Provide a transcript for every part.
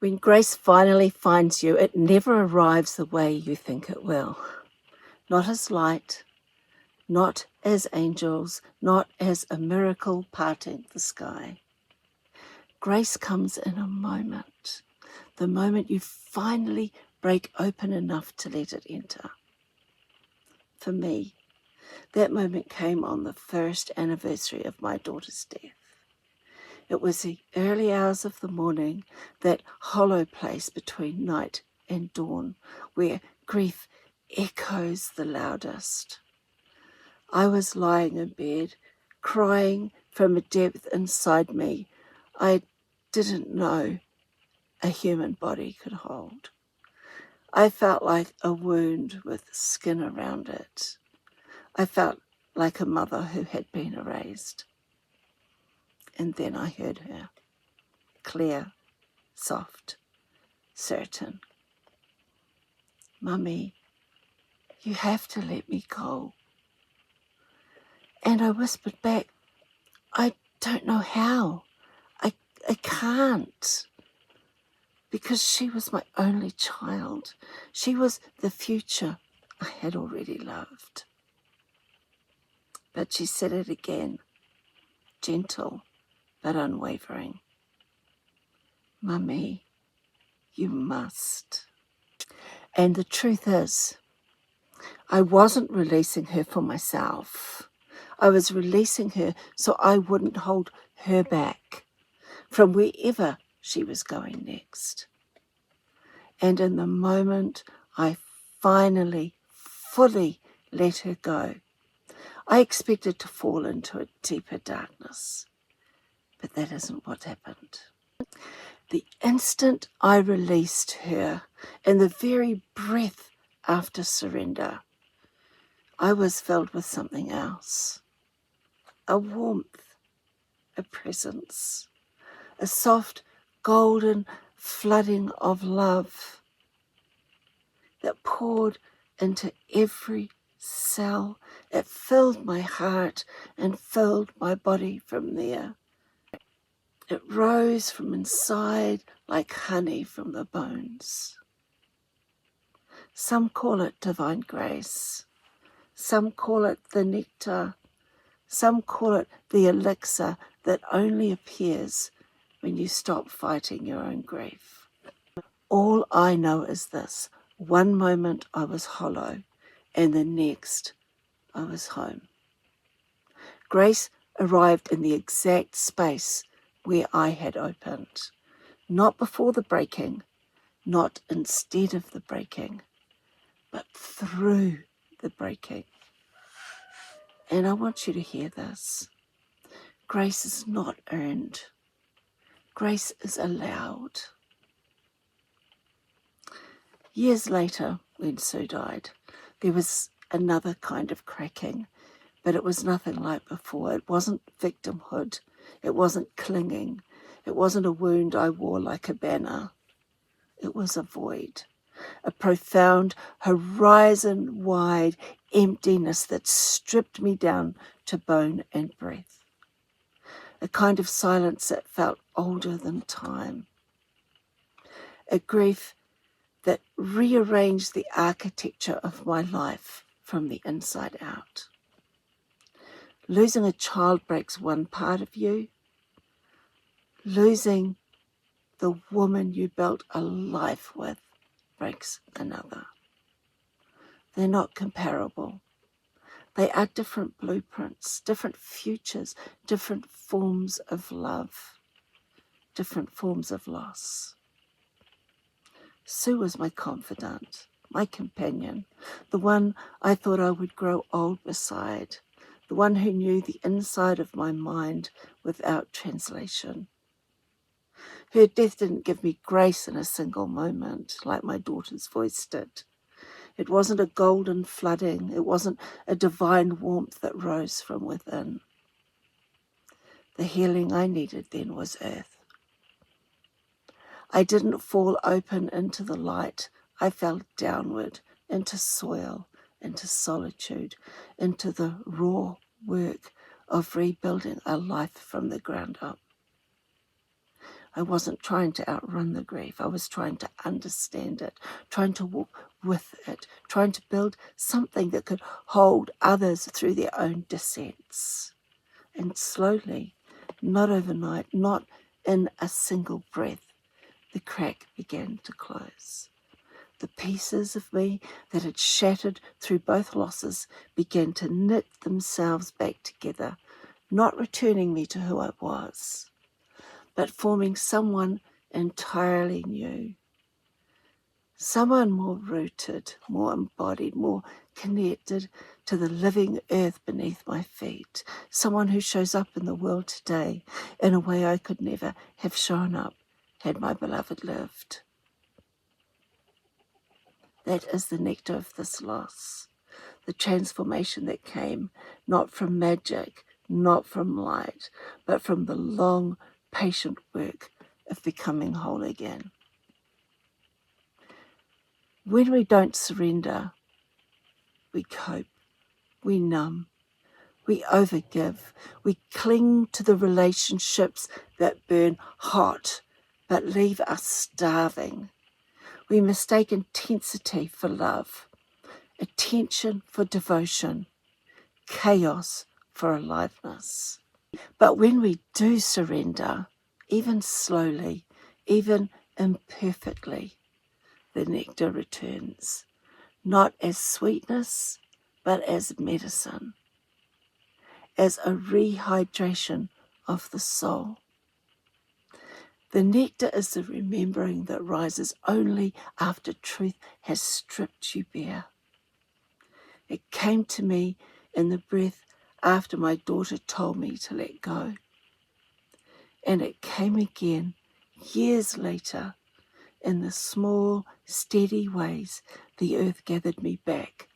When grace finally finds you, it never arrives the way you think it will. Not as light, not as angels, not as a miracle parting the sky. Grace comes in a moment, the moment you finally break open enough to let it enter. For me, that moment came on the first anniversary of my daughter's death. It was the early hours of the morning, that hollow place between night and dawn, where grief echoes the loudest. I was lying in bed, crying from a depth inside me I didn't know a human body could hold. I felt like a wound with skin around it. I felt like a mother who had been erased. And then I heard her, clear, soft, certain. Mummy, you have to let me go. And I whispered back, I don't know how. I can't. Because she was my only child. She was the future I had already loved. But she said it again, gentle but unwavering. Mummy, you must. And the truth is, I wasn't releasing her for myself. I was releasing her so I wouldn't hold her back from wherever she was going next. And in the moment I finally, fully let her go, I expected to fall into a deeper darkness. But that isn't what happened. The instant I released her, in the very breath after surrender, I was filled with something else. A warmth, a presence, a soft golden flooding of love that poured into every cell. It filled my heart and filled my body from there. It rose from inside like honey from the bones. Some call it divine grace. Some call it the nectar. Some call it the elixir that only appears when you stop fighting your own grief. All I know is this: one moment I was hollow, and the next I was home. Grace arrived in the exact space where I had opened, not before the breaking, not instead of the breaking, but through the breaking. And I want you to hear this. Grace is not earned. Grace is allowed. Years later, when Sue died, there was another kind of cracking, but it was nothing like before. It wasn't victimhood. It wasn't clinging. It wasn't a wound I wore like a banner. It was a void, a profound, horizon-wide emptiness that stripped me down to bone and breath. A kind of silence that felt older than time. A grief that rearranged the architecture of my life from the inside out. Losing a child breaks one part of you. Losing the woman you built a life with breaks another. They're not comparable. They are different blueprints, different futures, different forms of love, different forms of loss. Sue was my confidant, my companion, the one I thought I would grow old beside, the one who knew the inside of my mind without translation. Her death didn't give me grace in a single moment, like my daughter's voice did. It wasn't a golden flooding. It wasn't a divine warmth that rose from within. The healing I needed then was earth. I didn't fall open into the light. I fell downward into soil, into solitude, into the raw work of rebuilding a life from the ground up. I wasn't trying to outrun the grief. I was trying to understand it, trying to walk with it, trying to build something that could hold others through their own descents. And slowly, not overnight, not in a single breath, the crack began to close. The pieces of me that had shattered through both losses began to knit themselves back together, not returning me to who I was, but forming someone entirely new. Someone more rooted, more embodied, more connected to the living earth beneath my feet. Someone who shows up in the world today in a way I could never have shown up had my beloved lived. That is the nectar of this loss, the transformation that came not from magic, not from light, but from the long, patient work of becoming whole again. When we don't surrender, we cope, we numb, we overgive, we cling to the relationships that burn hot but leave us starving. We mistake intensity for love, attention for devotion, chaos for aliveness. But when we do surrender, even slowly, even imperfectly, the nectar returns, not as sweetness, but as medicine, as a rehydration of the soul. The nectar is the remembering that rises only after truth has stripped you bare. It came to me in the breath after my daughter told me to let go. And it came again years later in the small, steady ways the earth gathered me back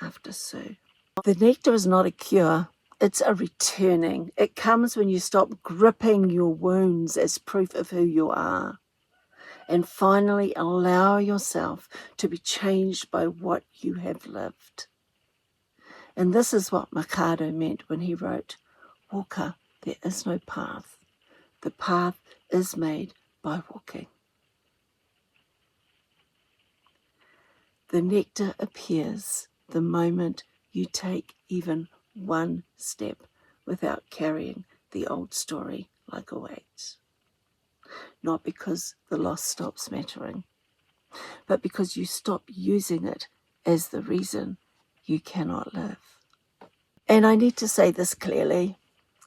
after Sue. The nectar is not a cure. It's a returning. It comes when you stop gripping your wounds as proof of who you are and finally allow yourself to be changed by what you have lived. And this is what Mikado meant when he wrote, "Walker, there is no path. The path is made by walking." The nectar appears the moment you take even one step without carrying the old story like a weight. Not because the loss stops mattering, but because you stop using it as the reason you cannot live. And I need to say this clearly.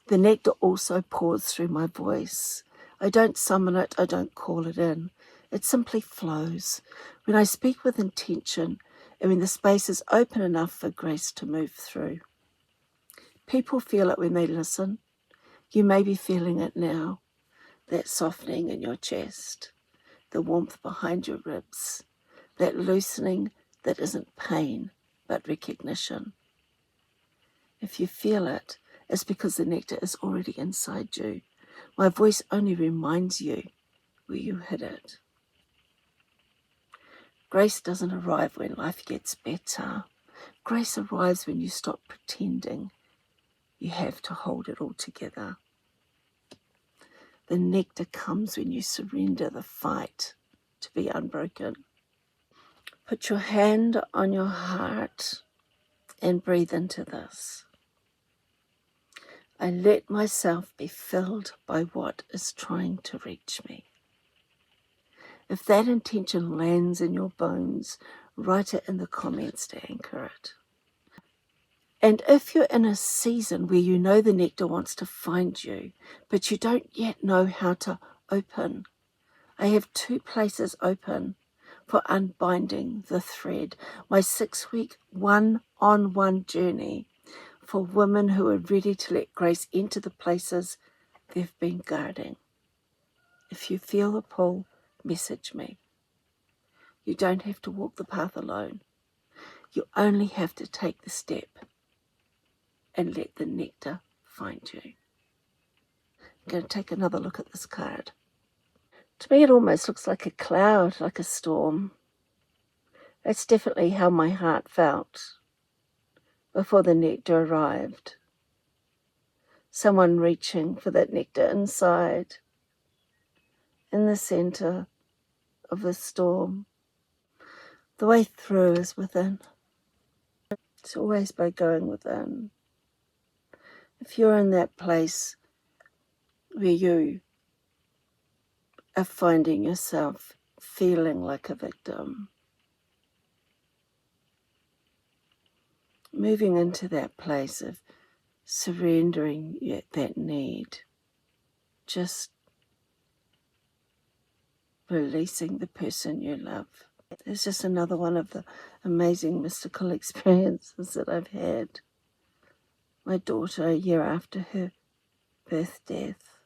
The nectar also pours through my voice. I don't summon it, I don't call it in. It simply flows. When I speak with intention and when the space is open enough for grace to move through. People feel it when they listen. You may be feeling it now, that softening in your chest, the warmth behind your ribs, that loosening that isn't pain but recognition. If you feel it, it's because the nectar is already inside you. My voice only reminds you where you hid it. Grace doesn't arrive when life gets better. Grace arrives when you stop pretending you have to hold it all together. The nectar comes when you surrender the fight to be unbroken. Put your hand on your heart and breathe into this. I let myself be filled by what is trying to reach me. If that intention lands in your bones, write it in the comments to anchor it. And if you're in a season where you know the nectar wants to find you, but you don't yet know how to open, I have 2 places open for unbinding the thread, my 6-week one-on-one journey for women who are ready to let grace into the places they've been guarding. If you feel the pull, message me. You don't have to walk the path alone. You only have to take the step and let the nectar find you. I'm going to take another look at this card. To me, it almost looks like a cloud, like a storm. That's definitely how my heart felt before the nectar arrived. Someone reaching for that nectar inside, in the center of the storm. The way through is within. It's always by going within. If you're in that place where you are finding yourself feeling like a victim, moving into that place of surrendering that need, just releasing the person you love. It's just another one of the amazing mystical experiences that I've had. My daughter, a year after her birth death,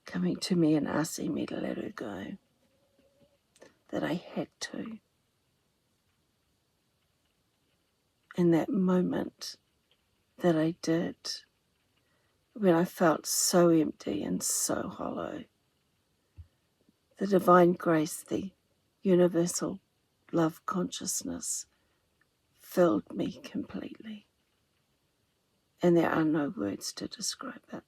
coming to me and asking me to let her go, that I had to. In that moment that I did, when I felt so empty and so hollow, the divine grace, the universal love consciousness filled me completely. And there are no words to describe it.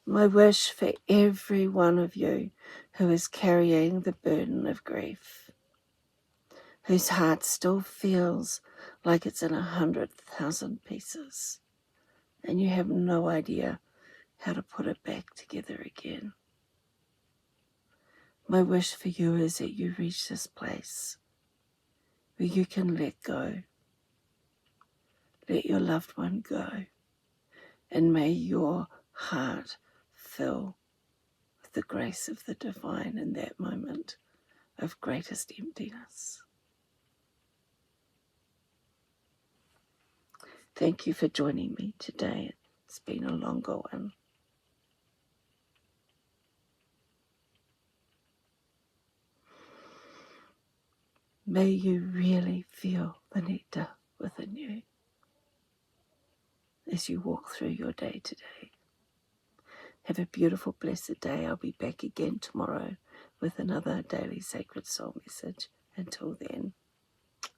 My wish for every one of you who is carrying the burden of grief, whose heart still feels like it's in 100,000 pieces, and you have no idea how to put it back together again. My wish for you is that you reach this place where you can let go. Let your loved one go, and may your heart fill with the grace of the divine in that moment of greatest emptiness. Thank you for joining me today. It's been a longer one. May you really feel the nectar within you as you walk through your day today. Have a beautiful, blessed day. I'll be back again tomorrow with another daily sacred soul message. Until then,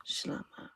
Shlama.